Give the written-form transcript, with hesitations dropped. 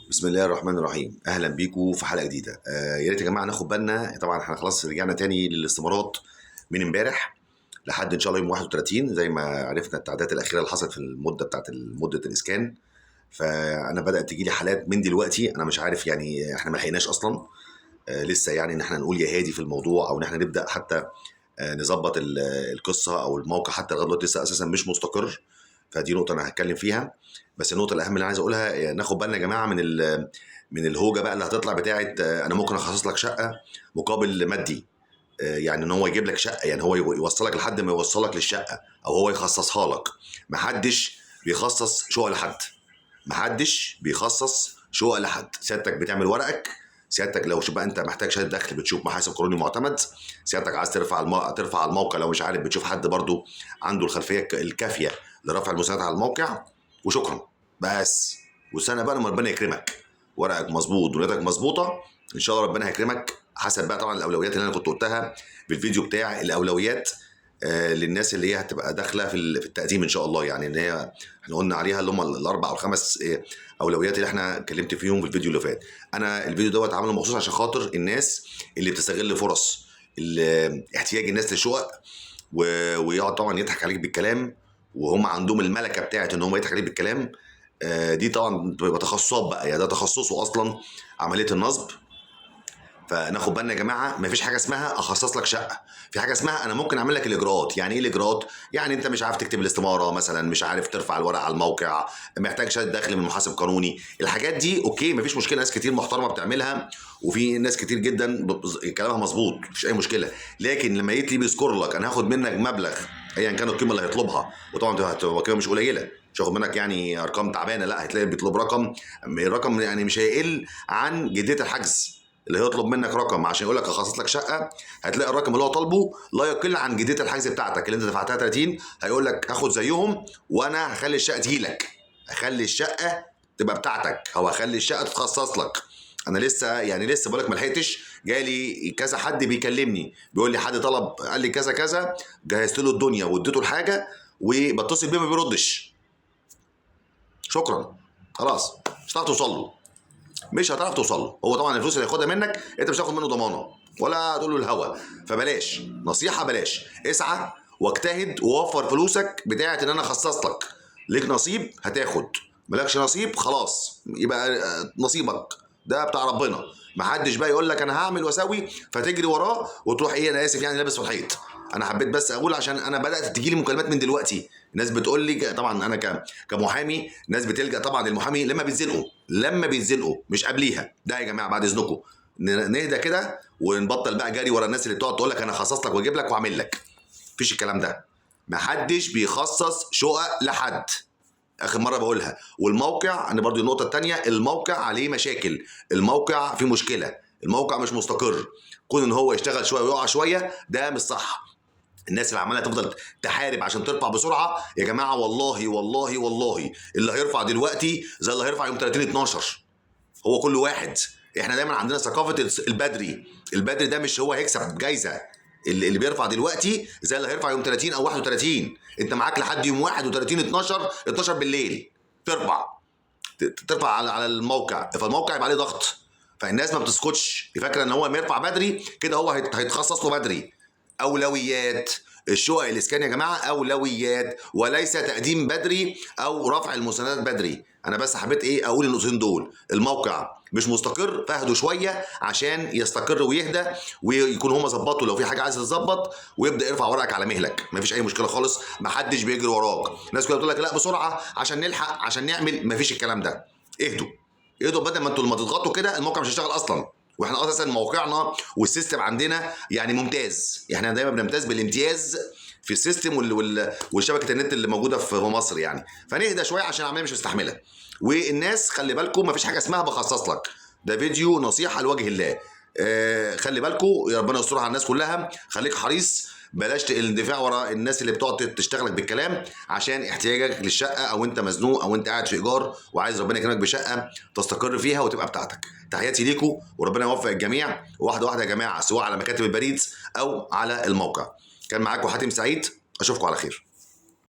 بسم الله الرحمن الرحيم. اهلا بيكم في حلقه جديده. يا ريت يا جماعه ناخد بالنا. طبعا احنا خلاص رجعنا تاني للاستمارات من امبارح لحد ان شاء الله يوم 31 زي ما عرفنا التعديلات الاخيره اللي حصلت في المده بتاعت مده الاسكان. فانا بدات تجي لي حالات من دلوقتي، انا مش عارف يعني احنا ما لحقناش اصلا لسه يعني ان احنا نقول يا هادي في الموضوع او ان احنا نبدا حتى نظبط القصه او الموقع حتى لغايه دلوقتي لسه اساسا مش مستقر. فدي نقطه انا هتكلم فيها. بس النقطه الاهم اللي انا عايز اقولها ناخد بالنا يا جماعه من الهوجه بقى اللي هتطلع بتاعه انا ممكن اخصص لك شقه مقابل مادي. يعني ان هو يجيب لك شقه، يعني هو يوصلك لحد ما يوصلك للشقه او هو يخصصها لك. محدش بيخصص شقق لحد، محدش بيخصص شقق لحد. سيادتك بتعمل ورقك، سيادتك لو بقى انت محتاج شهاده دخل بتشوف محاسب قانوني معتمد، سيادتك عايز ترفع على الموقع لو مش عارف بتشوف حد برضو عنده الخلفيه الكافيه لرفع المساعدات على الموقع، وشكرا بس. وسنه بقى لما ربنا يكرمك ورقك مظبوط ونيتك مظبوطه ان شاء الله ربنا هيكرمك. حسب بقى طبعا الاولويات اللي انا كنت قلتها في الفيديو بتاع الاولويات للناس اللي هي هتبقى داخله في التقديم ان شاء الله. يعني ان هي احنا قلنا عليها اللي هم الاربع او الخمس اولويات اللي احنا اتكلمت فيهم في الفيديو اللي فات. انا الفيديو دوت عامله مخصوص عشان خاطر الناس اللي بتستغل فرص احتياج الناس للشقق ويقعد طبعا يضحك عليك بالكلام، وهم عندهم الملكه بتاعت ان هم يضحك عليك بالكلام. دي طبعا بتبقى تخصصات بقى، يعني ده تخصصه اصلا عمليه النصب. فناخد بالنا يا جماعه، مفيش حاجه اسمها اخصص لك شقه، في حاجه اسمها انا ممكن اعمل لك الاجراءات. يعني ايه الاجراءات؟ يعني انت مش عارف تكتب الاستماره مثلا، مش عارف ترفع الورق على الموقع، محتاج شهاده دخل من محاسب قانوني. الحاجات دي اوكي مفيش مشكله، ناس كتير محترمه بتعملها وفي ناس كتير جدا كلامها مظبوط مفيش اي مشكله. لكن لما يجي بيذكر لك انا هاخد منك مبلغ ايا كان القيمه اللي هيطلبها، وطبعا هتبقى قيمه مش قليله، مش هاخد منك يعني ارقام تعبانه، لا هتلاقي بيطلب رقم، الرقم يعني مش هيقل عن جديه الحجز. اللي هيطلب منك رقم عشان يقول لك اخصص لك شقه، هتلاقي الرقم اللي هو طالبه لا يقل عن جديه الحجز بتاعتك اللي انت دفعتها 30. هيقول لك هاخد زيهم وانا هخلي الشقه تجيلك، هخلي الشقه تبقى بتاعتك او هخلي الشقه تتخصص لك. انا لسه بقول لك ما لحقتش، جالي كذا حد بيكلمني بيقول لي حد طلب قال لي كذا كذا، جهزت له الدنيا واديته الحاجه وبتصل بيه ما بيردش. شكرا خلاص مش هتعرف توصل له، مش هتعرف توصل له. هو طبعا الفلوس اللي هياخدها منك انت مش هتاخد منه ضمانه ولا تقول له الهوا. فبلاش، نصيحه بلاش، اسعى واجتهد ووفر فلوسك بتاعه ان انا اخصص لك. ليك نصيب هتاخد، مالكش نصيب خلاص يبقى نصيبك ده بتاع ربنا. محدش بقى يقول لك انا هعمل واسوي فتجري وراه وتروح ايه انا اسف يعني لابس في الحيط. انا حبيت بس اقول عشان انا بدات تجي لي مكالمات من دلوقتي، ناس بتقول لي طبعا انا كمحامي، ناس بتلجا طبعا للمحامي لما بيتزنقوا مش قبليها. ده يا جماعه بعد اذنكم نهدى كده ونبطل بقى جري ورا الناس اللي بتقعد تقول لك انا خصص لك واجيب لك واعمل لك. مفيش الكلام ده، محدش بيخصص شقق لحد، اخر مره بقولها. والموقع انا برضو النقطه الثانيه، الموقع عليه مشاكل، الموقع فيه مشكله، الموقع مش مستقر. كون ان هو يشتغل شويه ويقع شويه ده مش صح. الناس اللي عماله تفضل تحارب عشان ترفع بسرعه يا جماعه، والله والله والله اللي هيرفع دلوقتي زي اللي هيرفع يوم 30 12. هو كل واحد، احنا دايما عندنا ثقافه البدري ده مش هو هيكسب جايزه. اللي بيرفع دلوقتي زي اللي هيرفع يوم 30 او 31. انت معاك لحد يوم 31 12 بالليل ترفع على الموقع، فالموقع يبقى عليه ضغط. فالناس ما بتسكتش، فاكره ان هو ما يرفع بدري كده هو هيتخصص له بدري. اولويات الشقق الاسكان يا جماعه اولويات وليس تقديم بدري او رفع المساندات بدري. انا بس حبيت اقول النقطتين دول. الموقع مش مستقر فاهدوا شويه عشان يستقر ويهدى ويكون هما ظبطوا لو في حاجه عايز تظبط ويبدا يرفع ورقك على مهلك. مفيش اي مشكله خالص، محدش بيجري وراك. ناس كلها بتقول لك لا بسرعه عشان نلحق عشان نعمل، مفيش الكلام ده. اهدوا بدل ما انتوا لما تضغطوا كده الموقع مش هيشتغل اصلا. واحنا اساسا موقعنا والسيستم عندنا يعني ممتاز، احنا دايما بنمتاز بالامتياز في السيستم والشبكه النت اللي موجوده في مصر يعني. فنهدى شويه عشان العمليه مش مستحمله. والناس خلي بالكم مفيش حاجه اسمها بخصص لك، ده فيديو نصيحه لوجه الله. خلي بالكم يا ربنا يسترها على الناس كلها. خليك حريص، بلاش الاندفاع ورا الناس اللي بتقعد تشتغلك بالكلام عشان احتياجك للشقه، او انت مزنوق او انت قاعد في ايجار وعايز ربنا يكرمك بشقه تستقر فيها وتبقى بتاعتك. تحياتي ليكم وربنا يوفق الجميع. واحده واحده يا جماعه، سواء على مكاتب البريد او على الموقع. كان معاكم حاتم سعيد، اشوفكم على خير.